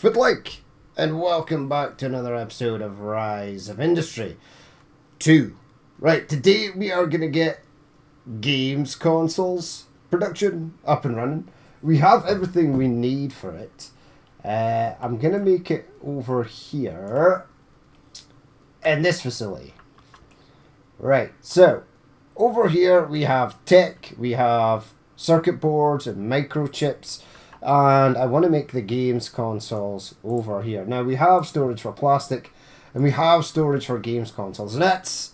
Footlik, and welcome back to another episode of Rise of Industry 2. Right, today we are going to get games consoles production up and running. We have everything we need for it. I'm going to make it over here in this facility. Right, so over here we have tech, we have circuit boards and microchips. And I want to make the games consoles over here. Now we have storage for plastic and we have storage for games consoles. And that's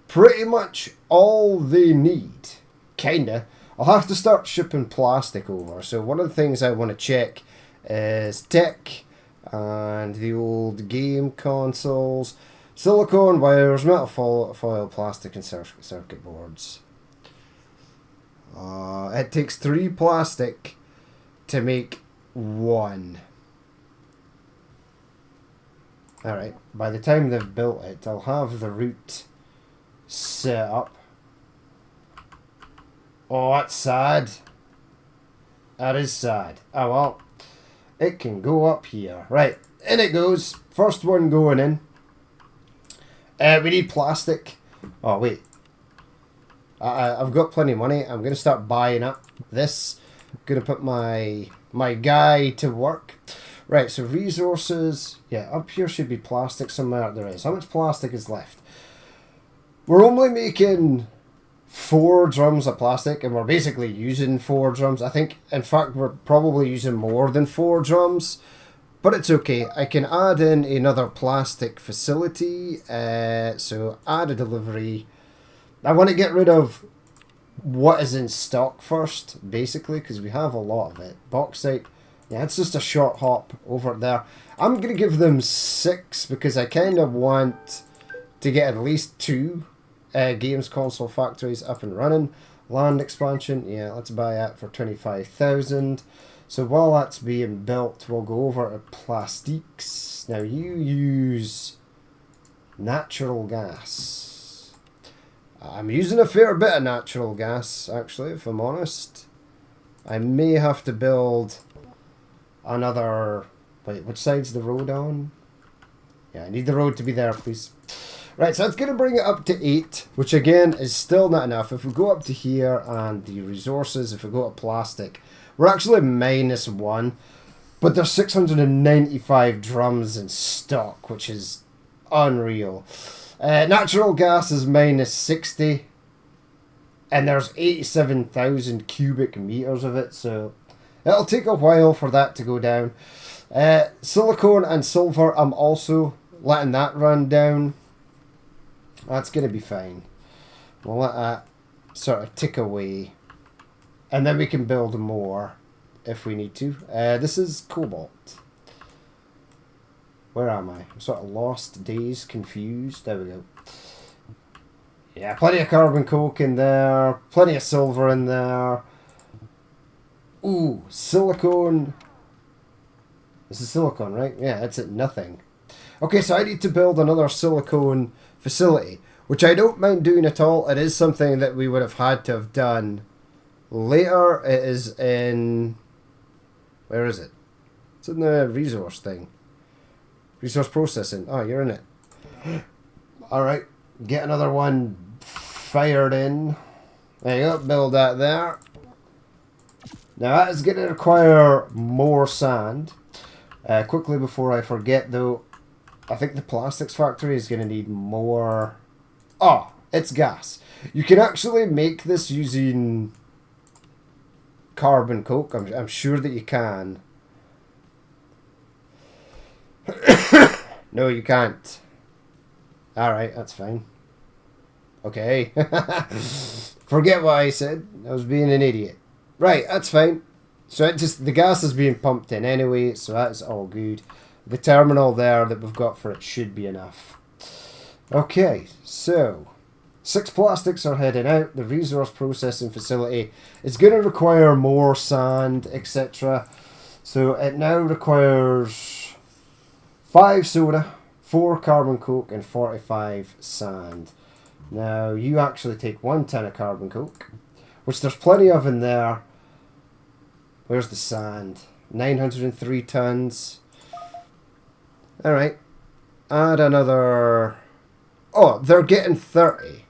pretty much all they need. Kinda. I'll have to start shipping plastic over. So one of the things I want to check is tech and the old game consoles. Silicone wires, metal foil, plastic and circuit boards. It takes 3 plastic to make 1. Alright, by the time they've built it, I'll have the route set up. Oh, that's sad. That is sad. Oh well, it can go up here. Right, in it goes. First one going in. We need plastic. Oh, wait. I've got plenty of money. I'm going to start buying up this. Gonna put my guy to work. Right, so resources. Yeah, up here should be plastic somewhere. There is. How much plastic is left? We're only making 4 drums of plastic, and we're basically using 4 drums. I think, in fact, we're probably using more than 4 drums, but it's okay. I can add in another plastic facility. So add a delivery. I want to get rid of what is in stock first, basically, because we have a lot of it. Bauxite, yeah, it's just a short hop over there. I'm going to give them 6 because I kind of want to get at least 2 games console factories up and running. Land expansion, yeah, let's buy that for 25,000. So while that's being built, we'll go over to plastiques. Now you use natural gas. I'm using a fair bit of natural gas, actually, if I'm honest. I may have to build another... Wait, which side's the road on? Yeah, I need the road to be there, please. Right, so that's going to bring it up to 8, which again is still not enough. If we go up to here and the resources, if we go to plastic, we're actually -1. But there's 695 drums in stock, which is unreal. Natural gas is -60, and there's 87,000 cubic meters of it, so it'll take a while for that to go down. Silicone and silver, I'm also letting that run down. That's going to be fine. We'll let that sort of tick away, and then we can build more if we need to. This is cobalt. Where am I? I'm sort of lost, dazed, confused. There we go. Yeah, plenty of carbon coke in there. Plenty of silver in there. Ooh, silicone. This is silicone, right? Yeah, that's at nothing. Okay, so I need to build another silicone facility, which I don't mind doing at all. It is something that we would have had to have done later. It is in... Where is it? It's in the resource thing. Resource processing. Oh, you're in it. Alright. Get another one fired in. There you go. Build that there. Now that is going to require more sand. Quickly before I forget though, I think the plastics factory is going to need more... Oh, it's gas. You can actually make this using carbon coke. I'm sure that you can. No, you can't. Alright, that's fine. Okay. Forget what I said. I was being an idiot. Right, that's fine. So it just the gas is being pumped in anyway, so that's all good. The terminal there that we've got for it should be enough. Okay, so 6 plastics are heading out. The resource processing facility is going to require more sand, etc. So it now requires 5 soda, 4 carbon coke, and 45 sand. Now, you actually take 1 ton of carbon coke, which there's plenty of in there. Where's the sand? 903 tons. Alright. Add another... Oh, they're getting 30.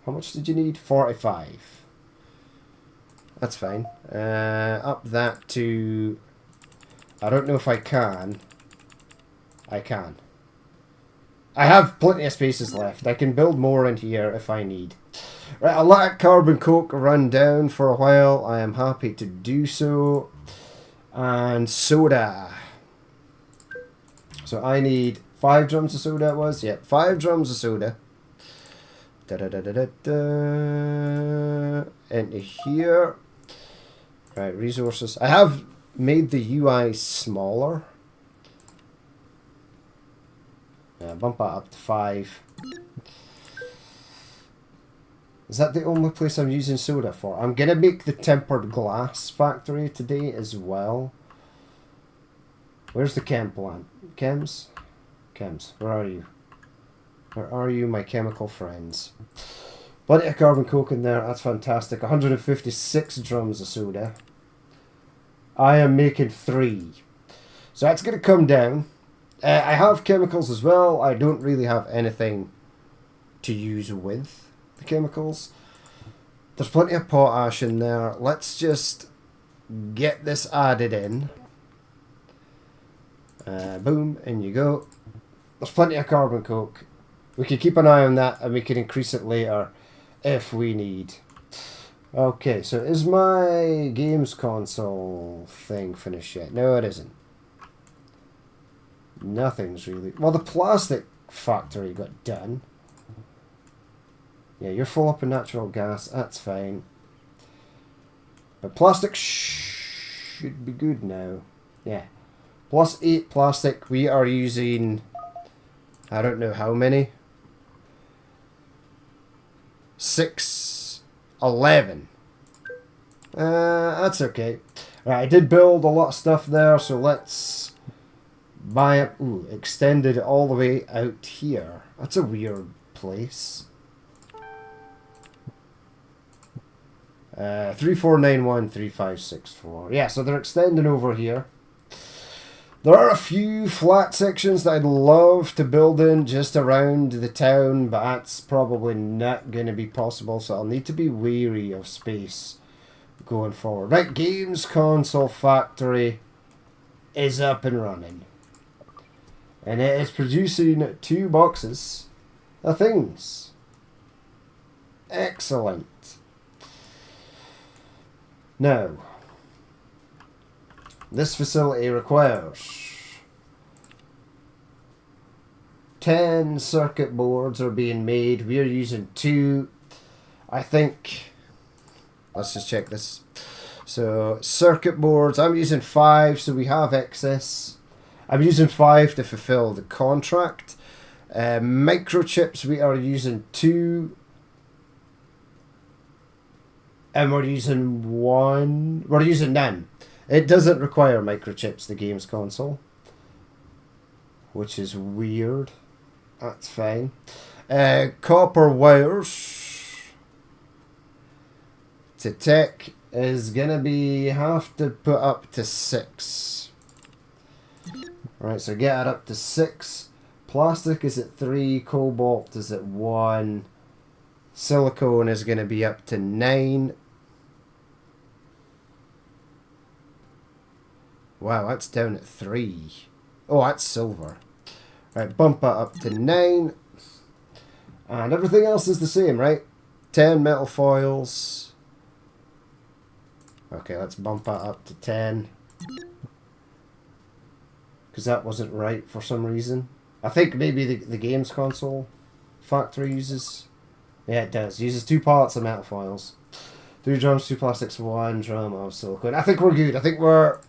How much did you need? 45. That's fine. Up that to... I don't know if I can. I can. I have plenty of spaces left. I can build more in here if I need. Right, I'll let carbon coke run down for a while. I am happy to do so. And soda. So I need 5 drums of soda it was? Yep, 5 drums of soda. Into here. Right, resources. I have made the UI smaller. Yeah, bump that up to 5. Is that the only place I'm using soda for? I'm going to make the tempered glass factory today as well. Where's the chem plant? Chems? Chems, where are you? Where are you, my chemical friends? Plenty of carbon coke in there, that's fantastic. 156 drums of soda. I am making 3. So that's going to come down. I have chemicals as well. I don't really have anything to use with the chemicals. There's plenty of potash in there. Let's just get this added in. Boom, in you go. There's plenty of carbon coke. We can keep an eye on that and we can increase it later if we need. Okay, so is my games console thing finished yet? No, it isn't. Nothing's really... Well, the plastic factory got done. Yeah, you're full up in natural gas. That's fine. But plastic should be good now. Yeah. Plus 8 plastic. We are using... I don't know how many. 6, 11. That's okay. Right, I did build a lot of stuff there, so let's buy it. Ooh, extended all the way out here. That's a weird place. 3491 3564. Yeah, so they're extending over here. There are a few flat sections that I'd love to build in just around the town, but that's probably not going to be possible, so I'll need to be wary of space going forward. Right, games console factory is up and running. And it is producing 2 boxes of things. Excellent. Now, this facility requires 10 circuit boards are being made. We are using 2. I think, let's just check this. So, circuit boards, I'm using 5, so we have excess. I'm using 5 to fulfill the contract. Microchips, we are using 2. And we're using 1. We're using none. It doesn't require microchips, the games console. Which is weird. That's fine. Copper wires to tech is gonna be have to put up to 6. Alright, so get it up to 6. Plastic is at 3. Cobalt is at 1. Silicone is gonna be up to 9. Wow, that's down at 3. Oh, that's silver. Right, bump that up to 9. And everything else is the same, right? 10 metal foils. Okay, let's bump that up to 10. Because that wasn't right for some reason. I think maybe the games console factory uses... Yeah, it does. Uses 2 pallets of metal foils. 3 drums, 2 plastics, 1 drum of silicone. I think we're good. I think we're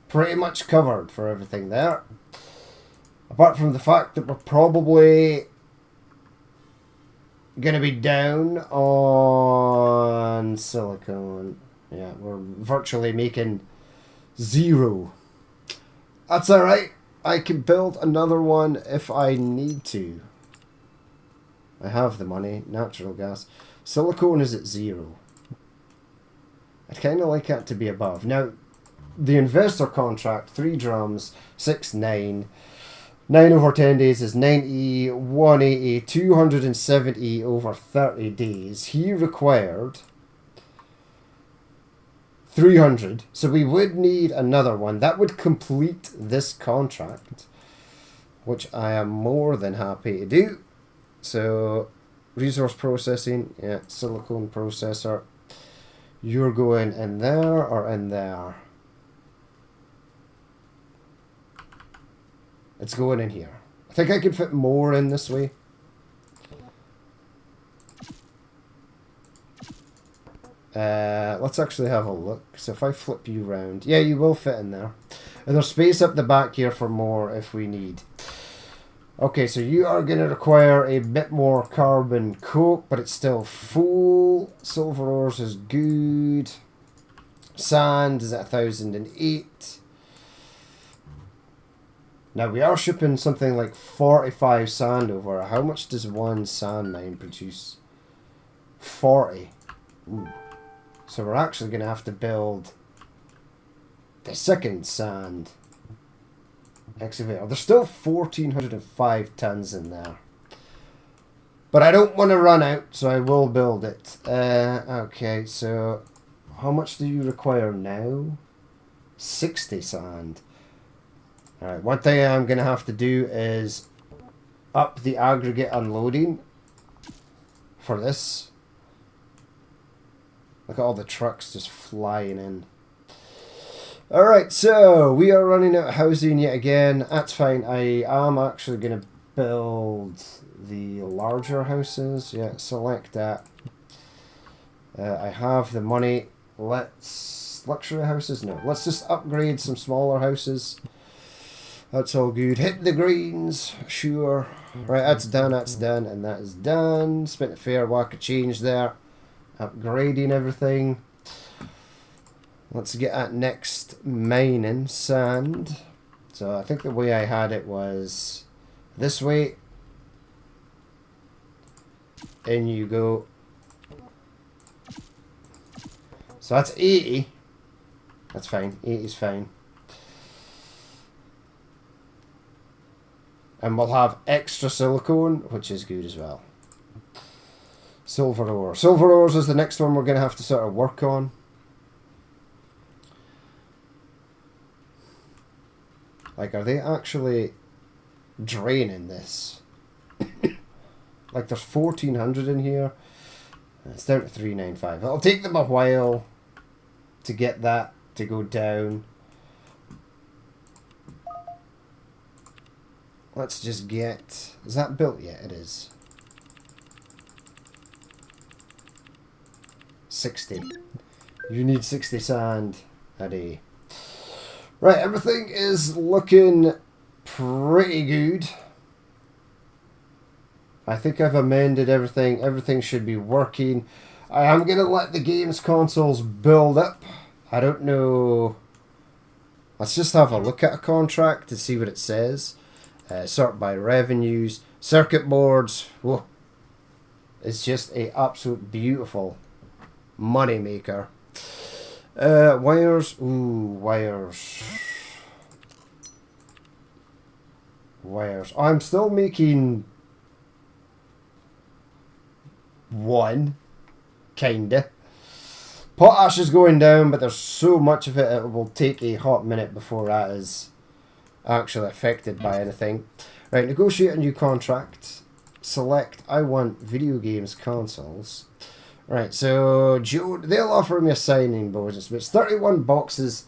pretty much covered for everything there. Apart from the fact that we're probably going to be down on silicone. Yeah, we're virtually making 0. That's alright. I can build another one if I need to. I have the money. Natural gas. Silicone is at 0. I'd kind of like that to be above. Now, the investor contract, 3 drums, 6, 9. 9 over 10 days is 90, 180, 270 over 30 days. He required 300. So we would need another one. That would complete this contract, which I am more than happy to do. So, resource processing, yeah, silicone processor. You're going in there or in there? It's going in here. I think I could fit more in this way. Let's actually have a look. So if I flip you round, yeah, you will fit in there. And there's space up the back here for more if we need. Okay, so you are going to require a bit more carbon coke, but it's still full. Silver ores is good. Sand is at 1008. Now we are shipping something like 45 sand over. How much does one sand mine produce? 40. Ooh. So we're actually going to have to build the second sand excavator. There's still 1,405 tons in there. But I don't want to run out, so I will build it. Okay, so how much do you require now? 60 sand. Alright, one thing I'm going to have to do is up the aggregate unloading for this. Look at all the trucks just flying in. Alright, so we are running out of housing yet again. That's fine. I am actually going to build the larger houses. Yeah, select that. I have the money. Let's... luxury houses? No. Let's just upgrade some smaller houses. That's all good. Hit the greens. Sure. Right, that's done, and that is done. Spent a fair whack of change there. Upgrading everything. Let's get at next mining sand. So I think the way I had it was this way. In you go. So that's 80. That's fine. 80 is fine. And we'll have extra silicone, which is good as well. Silver ore. Silver ores is the next one we're going to have to sort of work on. Like, are they actually draining this? Like, there's 1,400 in here. It's down to 395. It'll take them a while to get that to go down. Let's just get... Is that built yet? It is. 60. You need 60 sand a day. Right, everything is looking pretty good. I think I've amended everything. Everything should be working. I am going to let the games consoles build up. I don't know. Let's just have a look at a contract to see what it says. Sort by revenues. Circuit boards. Whoa. It's just a absolute beautiful money maker. Wires. Ooh, wires. Wires. I'm still making one. Kinda. Potash is going down, but there's so much of it, it will take a hot minute before that is actually affected by anything. Right, negotiate a new contract. Select, I want video games consoles. Right, so Joe, they'll offer me a signing bonus, but it's 31 boxes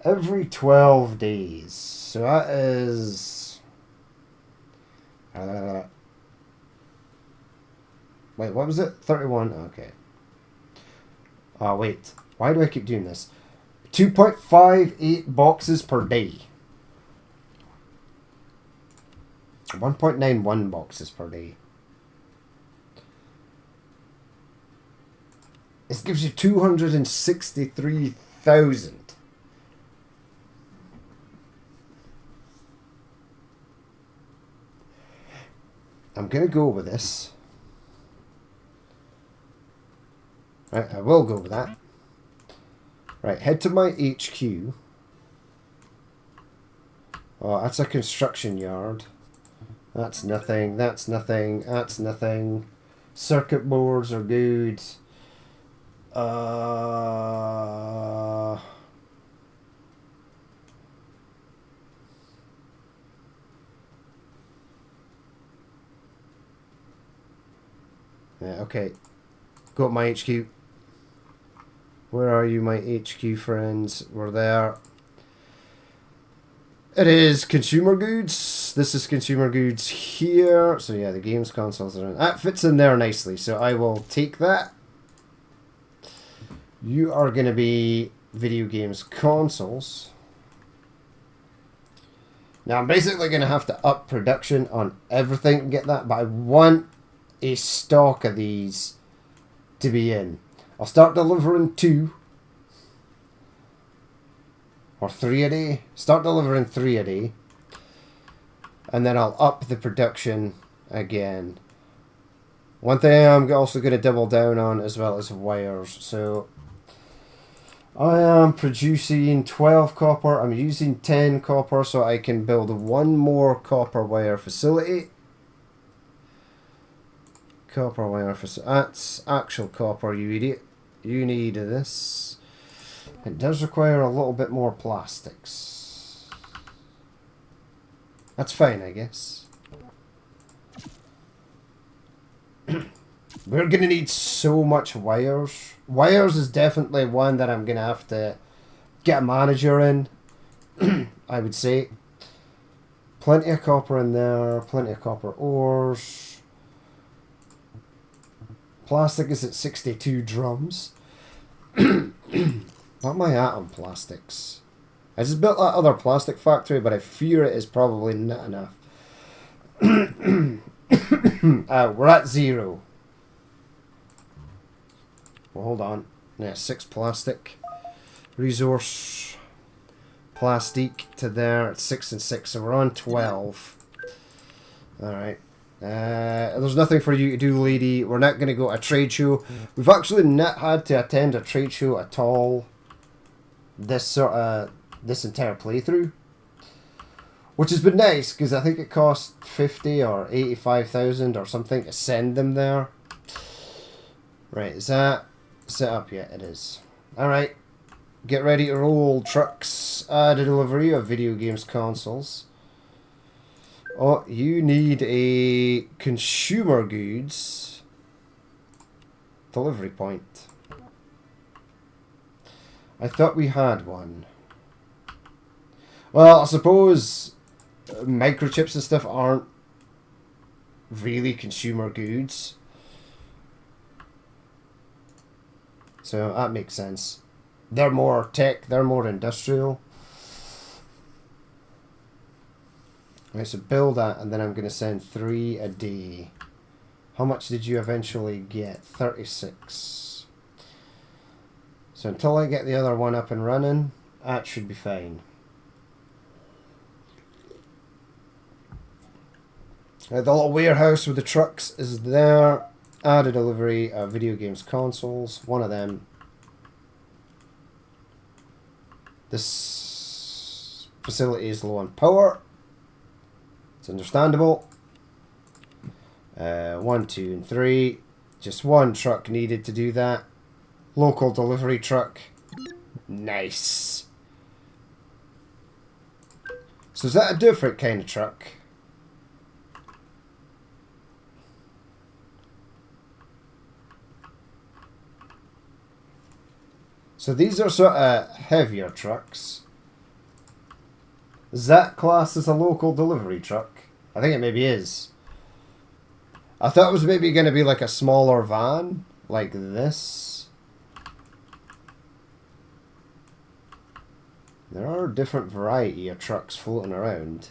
every 12 days. So that is... wait, what was it? 31? Okay. Oh, wait. Why do I keep doing this? 2.58 boxes per day. 1.91 boxes per day. This gives you 263,000. I'm going to go with this. Right, I will go with that. Right, head to my HQ. Oh, that's a construction yard. That's nothing, that's nothing, that's nothing. Circuit boards are good. Yeah, okay. Got my HQ. Where are you, my HQ friends? We're there. It is consumer goods. This is consumer goods here. So yeah, the games consoles are in. That fits in there nicely. So I will take that. You are going to be video games consoles. Now I'm basically going to have to up production on everything to get that. But I want a stock of these to be in. I'll start delivering 2. Or 3 a day. Start delivering 3 a day. And then I'll up the production again. One thing I'm also going to double down on as well as wires. So I am producing 12 copper. I'm using 10 copper so I can build 1 more copper wire facility. Copper wire facility. That's actual copper, you idiot. You need this. It does require a little bit more plastics. That's fine, I guess. We're going to need so much wires. Wires is definitely one that I'm going to have to get a manager in, I would say. Plenty of copper in there. Plenty of copper ores. Plastic is at 62 drums. What am I at on plastics? I just built that other plastic factory, but I fear it is probably not enough. We're at 0. Well, hold on. Yeah, 6 plastic. Resource. Plastic to there at 6 and 6, so we're on 12. Alright. There's nothing for you to do, lady. We're not going to go to a trade show. We've actually not had to attend a trade show at all this entire playthrough, which has been nice because I think it cost 50 or 85,000 or something to send them there. Right, is that set up yet? It is. Alright, get ready to roll, trucks. Add a delivery of video games consoles. Oh, you need a consumer goods delivery point. I thought we had one. Well, I suppose microchips and stuff aren't really consumer goods. So that makes sense. They're more tech, they're more industrial. Right, so build that, and then I'm going to send 3 a day. How much did you eventually get? 36. So until I get the other one up and running, that should be fine. The little warehouse with the trucks is there. Add a delivery of video games consoles. One of them. This facility is low on power. It's understandable. 1, 2, and 3. Just 1 truck needed to do that. Local delivery truck. Nice. So is that a different kind of truck? So these are sort of heavier trucks. Is that classed as a local delivery truck? I think it maybe is. I thought it was maybe going to be like a smaller van, like this. There are a different variety of trucks floating around.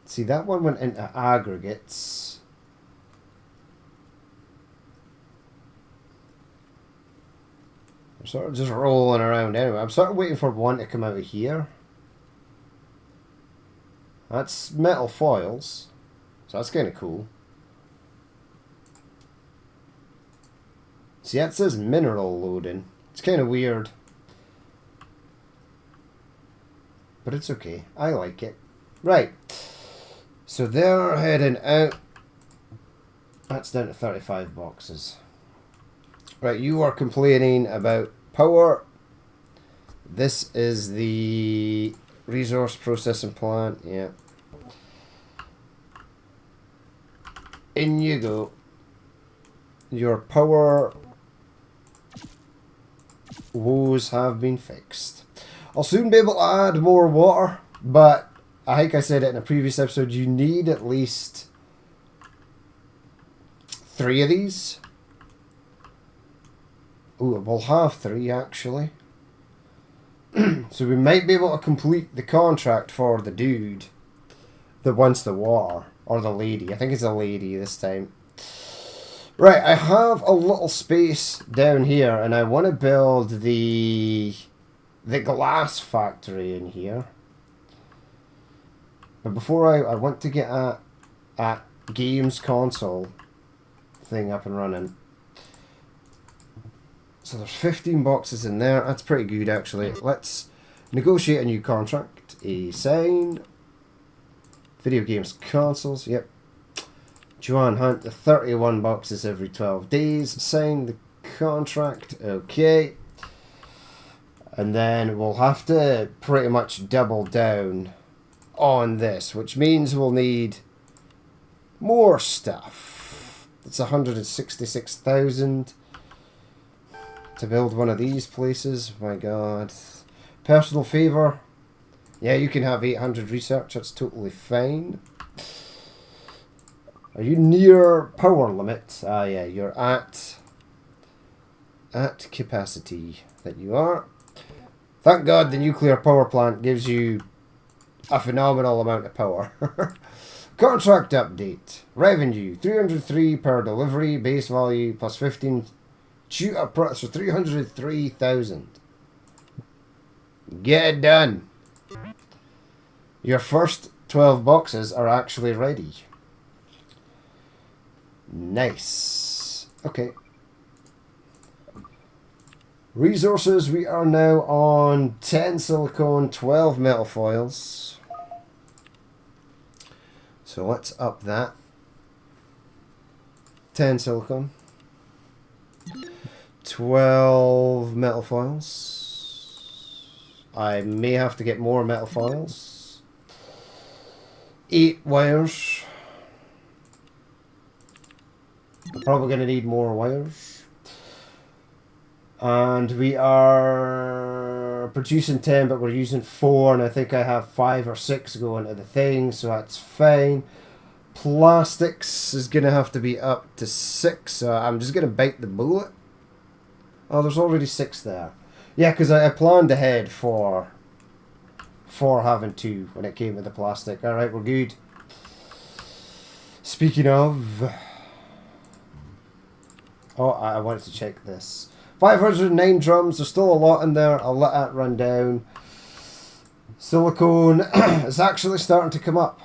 See, that one went into aggregates. I'm sort of just rolling around anyway. I'm sort of waiting for one to come out of here. That's metal foils. So that's kind of cool. See, that says mineral loading. It's kind of weird. but it's okay. I like it. Right. So they're heading out. That's down to 35 boxes. Right, you are complaining about power. This is the resource processing plant. Yeah. In you go. Your power woes have been fixed. I'll soon be able to add more water, but I think I said it in a previous episode, you need at least 3 of these. Ooh, we'll have 3 actually. So we might be able to complete the contract for the dude that wants the water. Or the lady. I think it's a lady this time. Right, I have a little space down here and I want to build the glass factory in here. But before I want to get at games console thing up and running. So there's 15 boxes in there. That's pretty good actually. Let's negotiate a new contract. Sign. Video games consoles. Yep. Joanne Hunt, the 31 boxes every 12 days. Sign the contract. Okay. And then we'll have to pretty much double down on this, which means we'll need more stuff. It's 166,000 to build one of these places. My God. Personal favor. Yeah, you can have 800 research. That's totally fine. Are you near power limit? Ah, yeah, you're at capacity. That you are. Thank God the nuclear power plant gives you a phenomenal amount of power. Contract update. Revenue 303 per delivery. Base value plus 15. Shooter price for 303,000. Get it done. Your first 12 boxes are actually ready. Nice. Okay. Resources, we are now on 10 silicone, 12 metal foils. So let's up that. 10 silicone. 12 metal foils. I may have to get more metal foils. 8 wires. I'm probably going to need more wires. And we are producing 10, but we're using 4, and I think I have 5 or 6 going to the thing, so that's fine. Plastics is going to have to be up to 6, so I'm just going to bite the bullet. Oh, there's already 6 there. Yeah, because I planned ahead for having 2 when it came to the plastic. Alright, we're good. Speaking of... Oh, I wanted to check this. 509 drums. There's still a lot in there. I'll let that run down. Silicone is actually starting to come up.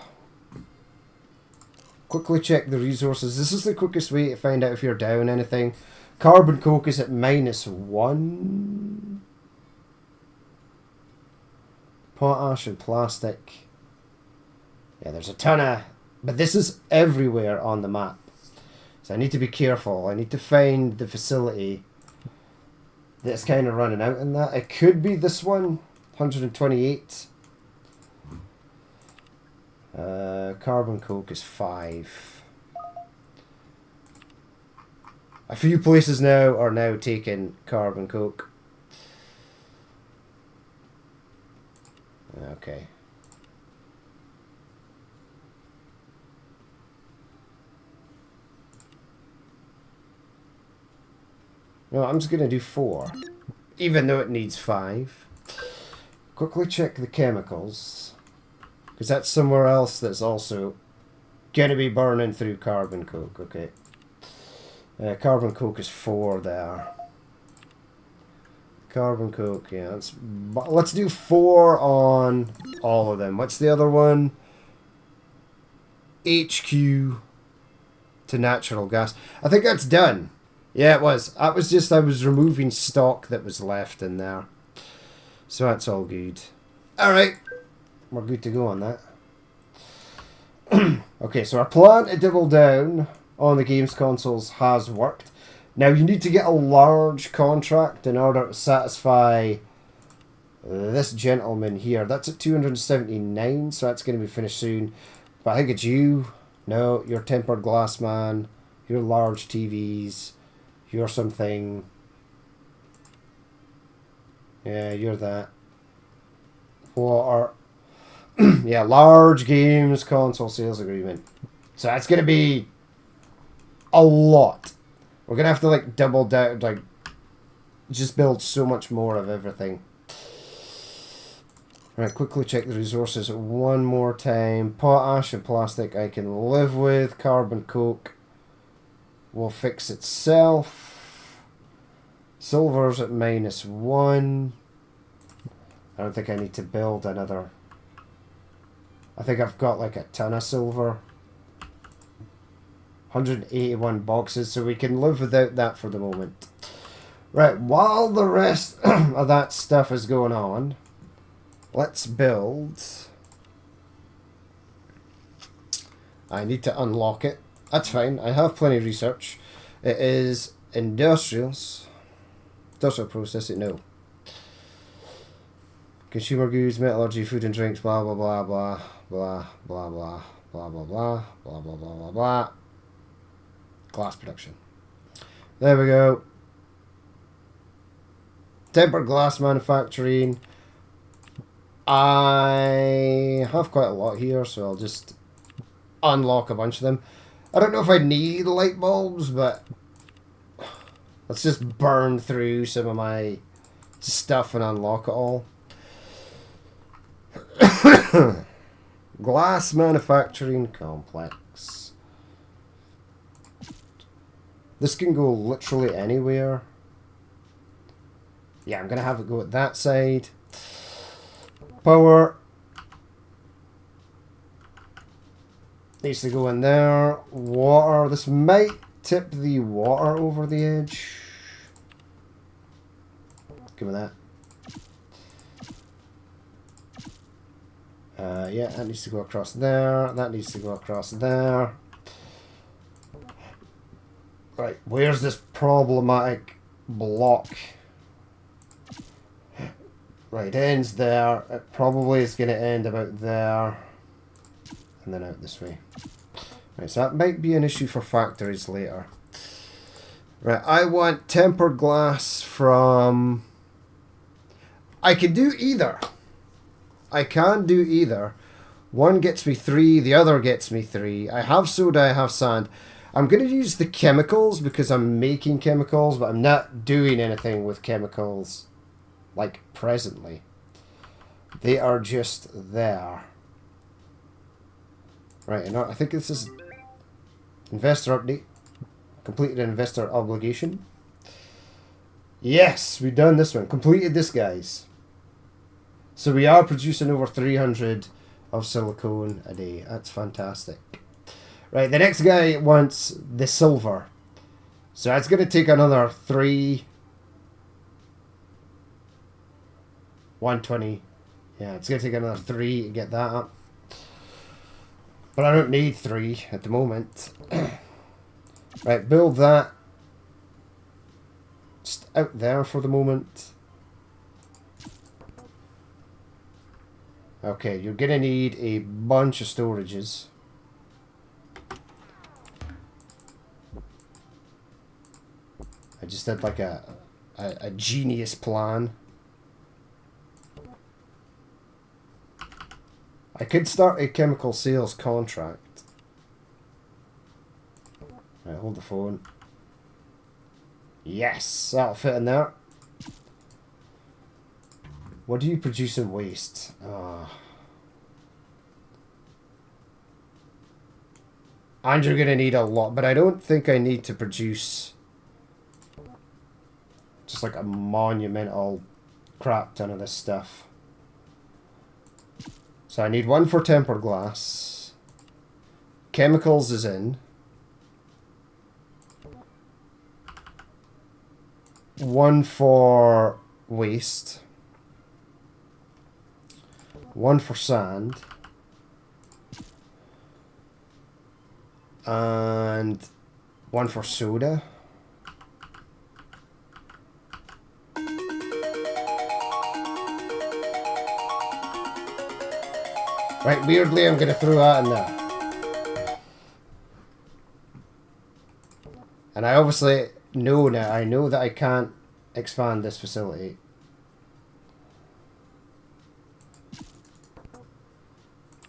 Quickly check the resources. This is the quickest way to find out if you're down anything. Carbon coke is at -1. Potash and plastic. Yeah, there's a ton of... But this is everywhere on the map. So I need to be careful. I need to find the facility that's kind of running out in that. It could be this one. 128. Carbon coke is 5. A few places now are now taking carbon coke. Okay. No, I'm just going to do 4. Even though it needs 5. Quickly check the chemicals. Because that's somewhere else that's also going to be burning through carbon coke. Okay. Carbon coke is 4 there. Carbon coke, yeah. Let's do 4 on all of them. What's the other one? HQ to natural gas. I think that's done. Yeah, it was. That was just, I was removing stock that was left in there. So that's all good. Alright. we're good to go on that. Okay, so our plan to double down on the games consoles has worked. Now you need to get a large contract in order to satisfy this gentleman here. That's at 279, so that's going to be finished soon. But I think it's you. No, you're tempered glass man. You're large TVs. You're something. Yeah, you're that. Water. Yeah, large games console sales agreement. So that's going to be a lot. We're going to have to like double down, like just build so much more of everything. Right, quickly check the resources one more time. Potash and plastic I can live with. Carbon coke will fix itself. Silver's at -1. I don't think I need to build another. I think I've got like a ton of silver. 181 boxes, so we can live without that for the moment. Right, while the rest of that stuff is going on, let's build. I need to unlock it. That's fine. I have plenty of research. It is industrials. Industrial processing, no. Consumer goods, metallurgy, food and drinks, blah blah blah blah blah blah blah blah blah blah blah blah blah blah blah. Glass production. There we go. Tempered glass manufacturing. I have quite a lot here, so I'll just unlock a bunch of them. I don't know if I need light bulbs, but let's just burn through some of my stuff and unlock it all. Glass manufacturing complex. This can go literally anywhere. Yeah, I'm going to have it go at that side. Power needs to go in there. Water. This might tip the water over the edge. Give me that. Yeah, that needs to go across there. That needs to go across there. Right, where's this problematic block? Right, it ends there. It probably is going to end about there. And then out this way. Right, so that might be an issue for factories later. Right, I want tempered glass from... I can do either. I can do either. One gets me 3, the other gets me 3. I have soda, I have sand. I'm going to use the chemicals because I'm making chemicals, but I'm not doing anything with chemicals, like, presently. They are just there. Right, and I think this is investor update. Completed investor obligation. Yes, we've done this one. Completed this, guys. So we are producing over 300 of silicone a day. That's fantastic. Right, the next guy wants the silver. So that's going to take another 3. 120. Yeah, it's going to take another 3 to get that up. But I don't need 3 at the moment. Right, build that. Just out there for the moment. Okay, you're going to need a bunch of storages. I just did like a genius plan. I could start a chemical sales contract. Right, hold the phone. Yes, that'll fit in there. What do you produce in waste? And you're going to need a lot, but I don't think I need to produce just like a monumental crap ton of this stuff. So I need 1 for tempered glass. Chemicals is in. 1 for waste. one for sand, and one for soda. Right, weirdly I'm going to throw that in there. And I obviously know now, I know that I can't expand this facility.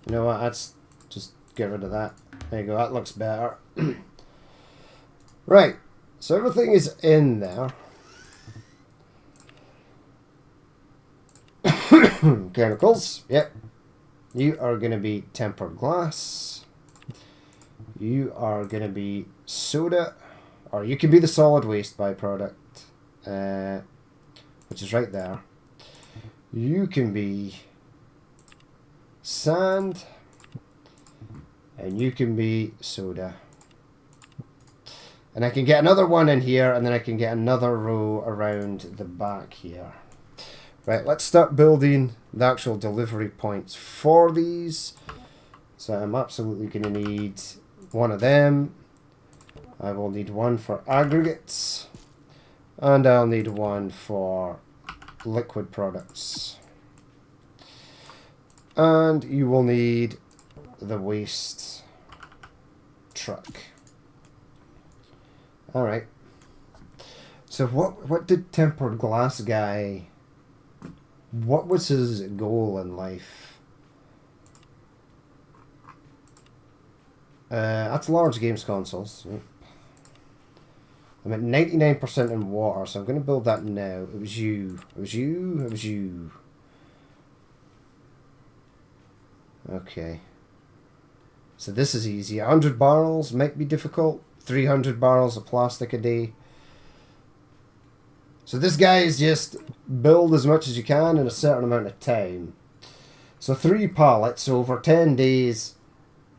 You know what, let's just get rid of that. There you go, that looks better. Right, so everything is in there. Chemicals, yep. You are going to be tempered glass. You are going to be soda. Or you can be the solid waste byproduct, which is right there. You can be sand. And you can be soda. And I can get another one in here, and then I can get another row around the back here. Right, let's start building the actual delivery points for these. So I'm absolutely going to need one of them. I will need one for aggregates. And I'll need one for liquid products. And you will need the waste truck. Alright. So what did tempered glass guy... What was his goal in life? That's large games consoles. Right? I'm at 99% in water, so I'm going to build that now. It was you. It was you. It was you. Okay. So this is easy. 100 barrels might be difficult. 300 barrels of plastic a day. So this guy is just build as much as you can in a certain amount of time. So 3 pallets over 10 days,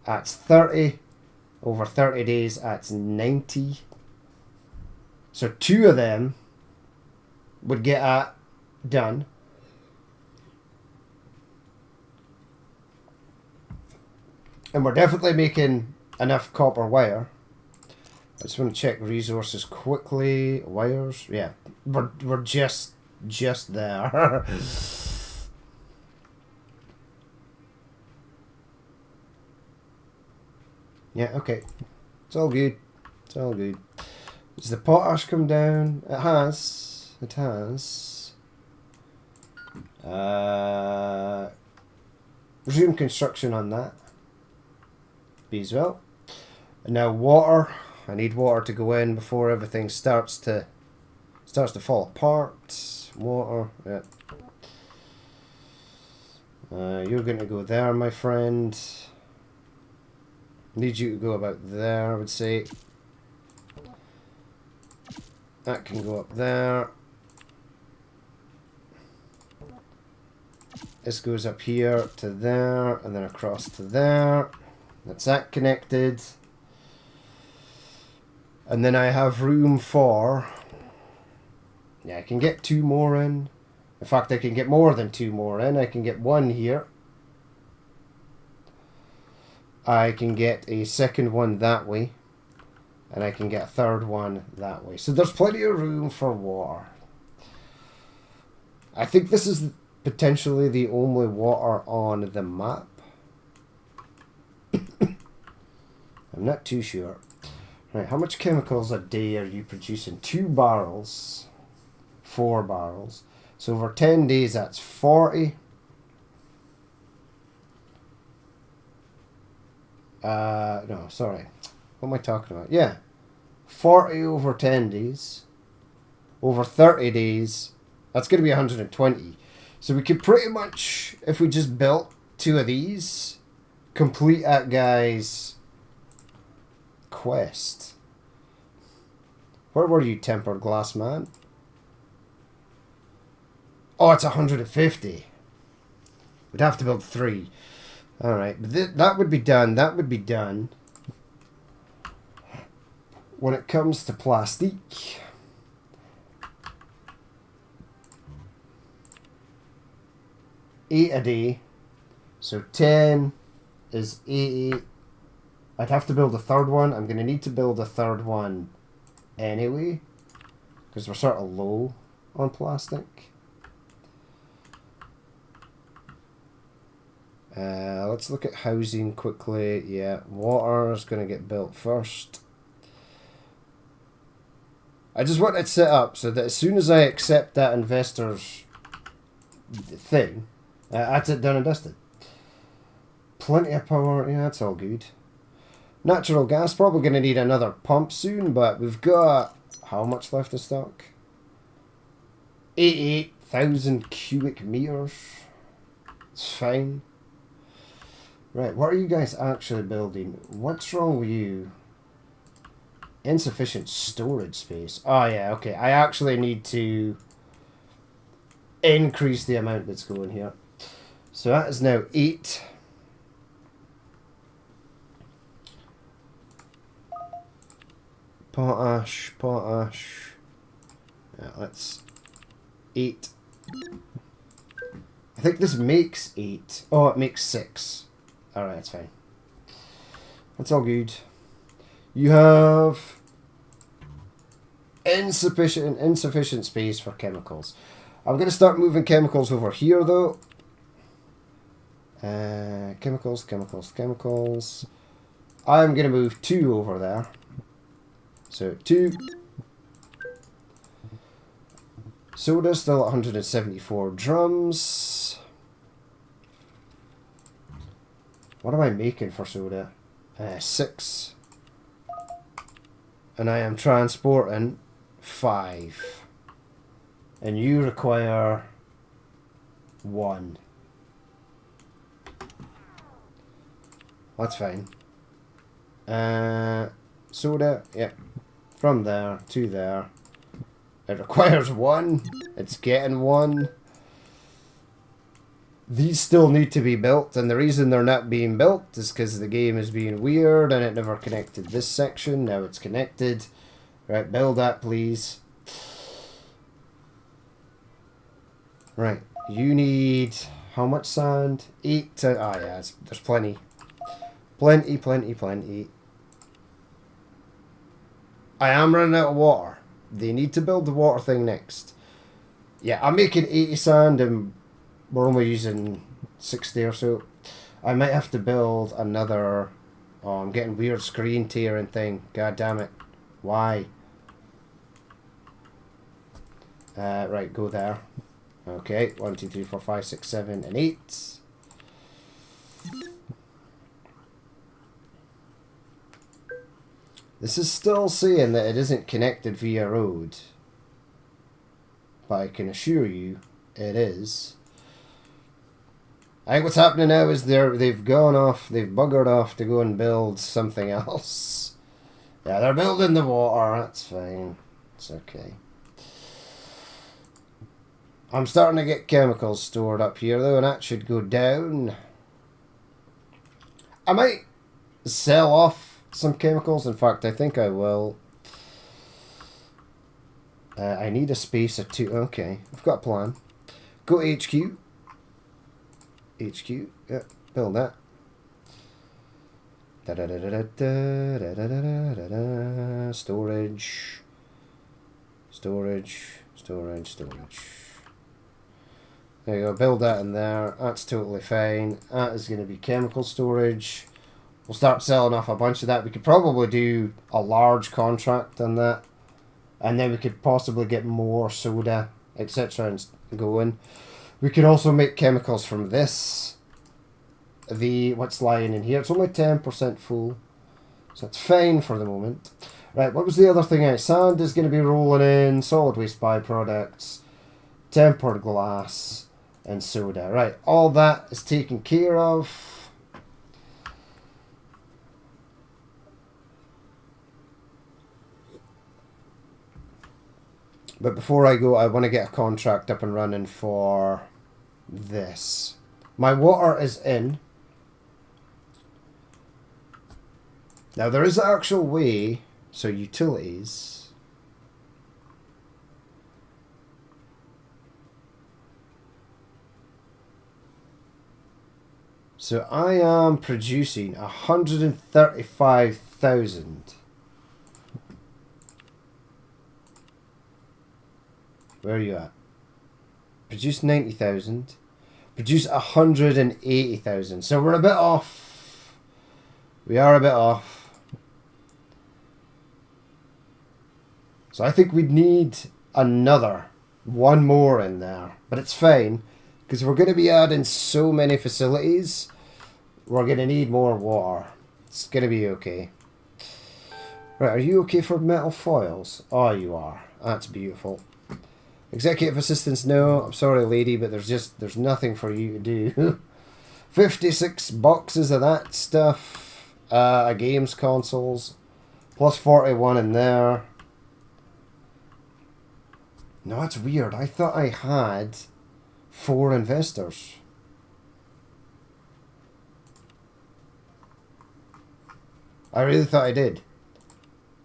that's 30. Over 30 days, that's 90. So 2 of them would get that done. And we're definitely making enough copper wire. I just want to check resources quickly. Wires, yeah, we're just there. Yeah, okay, it's all good. It's all good. Does the potash come down? It has. It has. Resume construction on that. Be as well. And now water. I need water to go in before everything starts to fall apart. Water, yeah. You're going to go there, my friend. Need you to go about there, I would say. That can go up there. This goes up here to there, and then across to there. That's that connected. And then I have room for... Yeah, I can get 2 more in. In fact, I can get more than 2 more in. I can get 1 here. I can get a second one that way. And I can get a third one that way. So there's plenty of room for water. I think this is potentially the only water on the map. I'm not too sure. Right, how much chemicals a day are you producing? 2 barrels. 4 barrels. So over 10 days, that's 40. No, sorry. What am I talking about? Yeah. 40 over 10 days. Over 30 days, that's going to be 120. So we could pretty much, if we just built 2 of these, complete that guy's quest. Where were you, tempered glass man? Oh, it's 150. We'd have to build 3. Alright, but that would be done. That would be done. When it comes to plastic, $8 a day. So 10 is 80. I'd have to build a third one. I'm going to need to build a third one anyway, because we're sort of low on plastic. Let's look at housing quickly. Yeah, water is going to get built first. I just want it set up so that as soon as I accept that investor's thing, that's it done and dusted. Plenty of power. Yeah, that's all good. Natural gas, probably going to need another pump soon, but we've got how much left of stock? 88,000 cubic meters. It's fine. Right, what are you guys actually building? What's wrong with you? Insufficient storage space. Oh yeah, okay. I actually need to increase the amount that's going here. So that is now 8. Potash. Yeah, that's 8. I think this makes 8. Oh, it makes 6. Alright, that's fine. That's all good. You have insufficient space for chemicals. I'm going to start moving chemicals over here though. Chemicals. I'm going to move 2 over there. So 2. Soda still at 174 drums. What am I making for soda? 6. And I am transporting 5. And you require 1. That's fine. Soda, yeah. From there to there. It requires 1. It's getting 1. These still need to be built, and the reason they're not being built is because the game is being weird and it never connected this section. Now it's connected. Right, build that, please. Right, you need how much sand? 8 to... Ah, yeah, there's plenty. Plenty. I am running out of water. They need to build the water thing next. Yeah, I'm making 80 sand and we're only using 60 or so. I might have to build another... Oh, I'm getting weird screen tearing thing. God damn it. Why? Right, go there. Okay, 1, 2, 3, 4, 5, 6, 7, and 8. This is still saying that it isn't connected via road. But I can assure you, it is. I think what's happening now is they've buggered off to go and build something else. Yeah, they're building the water, that's fine. It's okay. I'm starting to get chemicals stored up here though, and that should go down. I might sell off some chemicals. In fact, I think I will. I need a space of 2. Okay, I've got a plan. Go HQ. HQ, yeah, build that. Storage. There you go, build that in there. That's totally fine. That is going to be chemical storage. We'll start selling off a bunch of that. We could probably do a large contract on that. And then we could possibly get more soda, etc. and go in. We could also make chemicals from this. What's lying in here? It's only 10% full. So it's fine for the moment. Right, what was the other thing? Sand is going to be rolling in. Solid waste byproducts. Tempered glass. And soda. Right, all that is taken care of. But before I go, I want to get a contract up and running for this. My water is in. Now there is an actual way, so utilities. So I am producing 135,000. Where are you at? Produce 90,000. Produce 180,000. So we're a bit off. We are a bit off. So I think we'd need one more in there. But it's fine. Because we're going to be adding so many facilities. We're going to need more water. It's going to be okay. Right, are you okay for metal foils? Oh, you are. That's beautiful. Executive assistants, no. I'm sorry, lady, but there's nothing for you to do. 56 boxes of that stuff. Games consoles. Plus 41 in there. No, that's weird. I thought I had 4 investors. I really thought I did.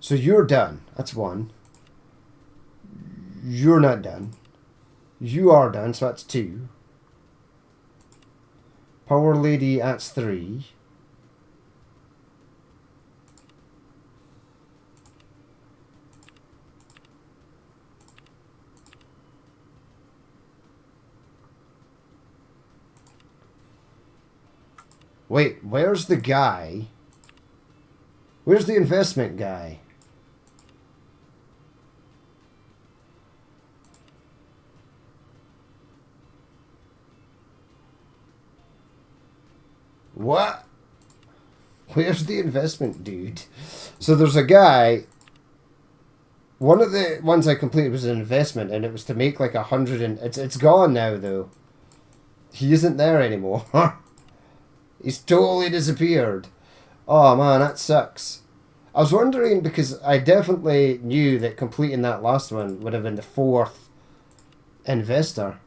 So you're done. That's 1. You're not done. You are done, so that's 2. Power Lady, that's 3. Wait, where's the guy? Where's the investment guy? What? Where's the investment dude? So there's a guy. One of the ones I completed was an investment, and it was to make like 100 and it's gone now though. He isn't there anymore. He's totally disappeared. Oh man, that sucks. I was wondering because I definitely knew that completing that last one would have been the 4th investor.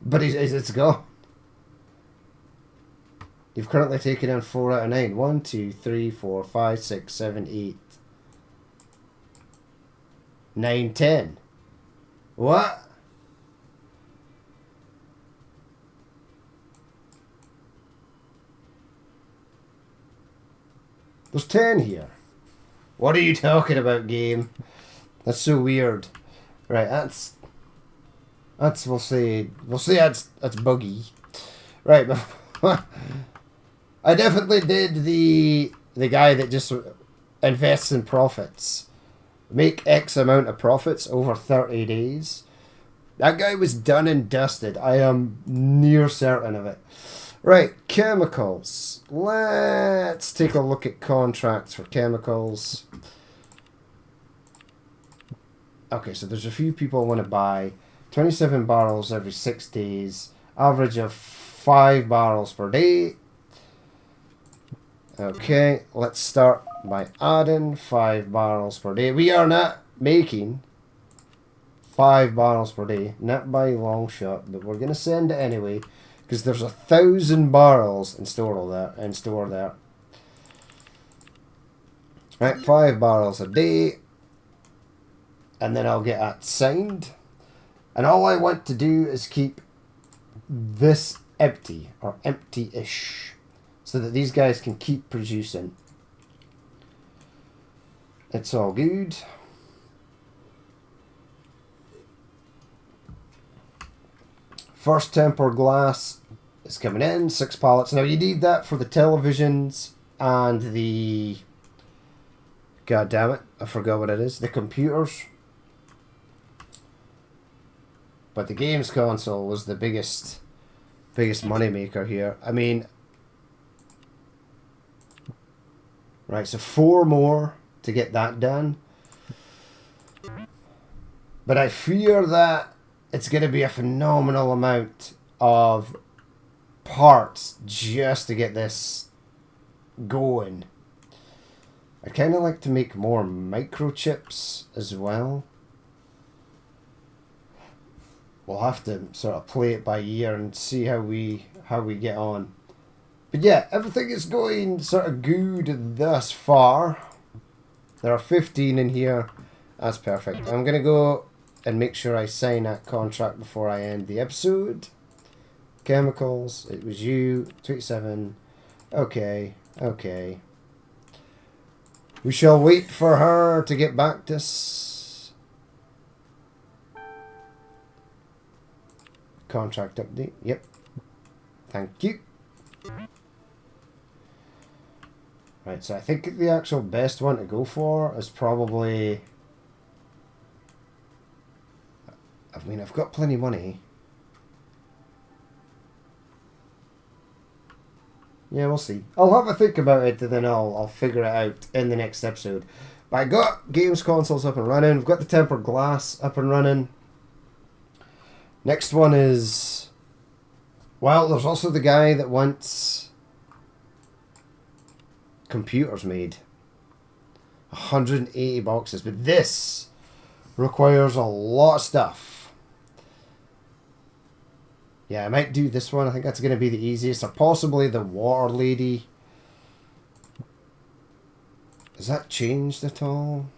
But it's gone. You've currently taken in 4 out of 9. 1, 2, 3, 4, 5, 6, 7, 8, 9, 10. What? There's 10 here. What are you talking about, game? That's so weird. Right, that's we'll say that's buggy. Right, but I definitely did the guy that just invests in profits. Make X amount of profits over 30 days. That guy was done and dusted. I am near certain of it. Right, chemicals. Let's take a look at contracts for chemicals. Okay, so there's a few people want to buy 27 barrels every 6 days. Average of 5 barrels per day. Okay, let's start by adding 5 barrels per day. We are not making 5 barrels per day, not by a long shot, but we're going to send it anyway. Because there's 1,000 barrels in store there. Right, 5 barrels a day. And then I'll get that signed. And all I want to do is keep this empty, or empty-ish. So that these guys can keep producing. It's all good. First tempered glass is coming in, 6 pallets. Now you need that for the televisions and the... God damn it, I forgot what it is. The computers. But the games console was the biggest money maker here. I mean... Right, so 4 more to get that done. But I fear that it's going to be a phenomenal amount of parts just to get this going. I kind of like to make more microchips as well. We'll have to sort of play it by ear and see how we get on. But yeah, everything is going sort of good thus far. There are 15 in here. That's perfect. I'm going to go and make sure I sign that contract before I end the episode. Chemicals, it was you. 27. Okay, okay. We shall wait for her to get back to us. Contract update, yep. Thank you. Right, so I think the actual best one to go for is probably... I mean, I've got plenty of money. Yeah, we'll see. I'll have a think about it and then I'll figure it out in the next episode. But I got games consoles up and running. We've got the tempered glass up and running. Next one is... Well, there's also the guy that wants computers made. 180 boxes. But this requires a lot of stuff. Yeah, I might do this one. I think that's going to be the easiest. Or possibly the water lady. Has that changed at all?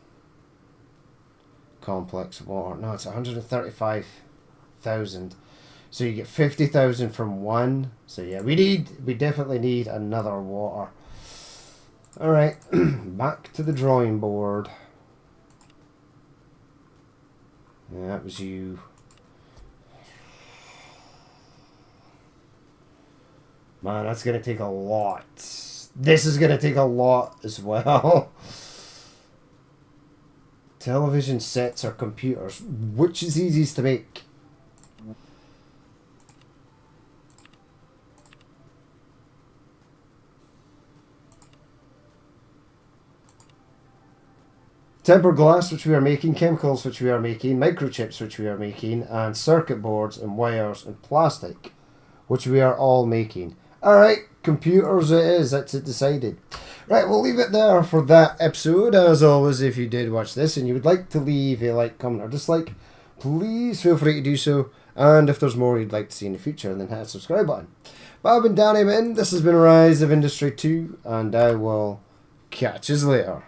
Complex water. No, it's 135,000. So you get 50,000 from one. So yeah, we definitely need another water. Alright, back to the drawing board. Yeah, that was you. Man, that's going to take a lot. This is going to take a lot as well. Television sets or computers. Which is easiest to make? Tempered glass, which we are making, chemicals, which we are making, microchips, which we are making, and circuit boards and wires and plastic, which we are all making. Alright, computers it is, that's it decided. Right, we'll leave it there for that episode. As always, if you did watch this and you would like to leave a like, comment, or dislike, please feel free to do so. And if there's more you'd like to see in the future, then hit the subscribe button. But I've been Danny Min, this has been Rise of Industry 2, and I will catch you later.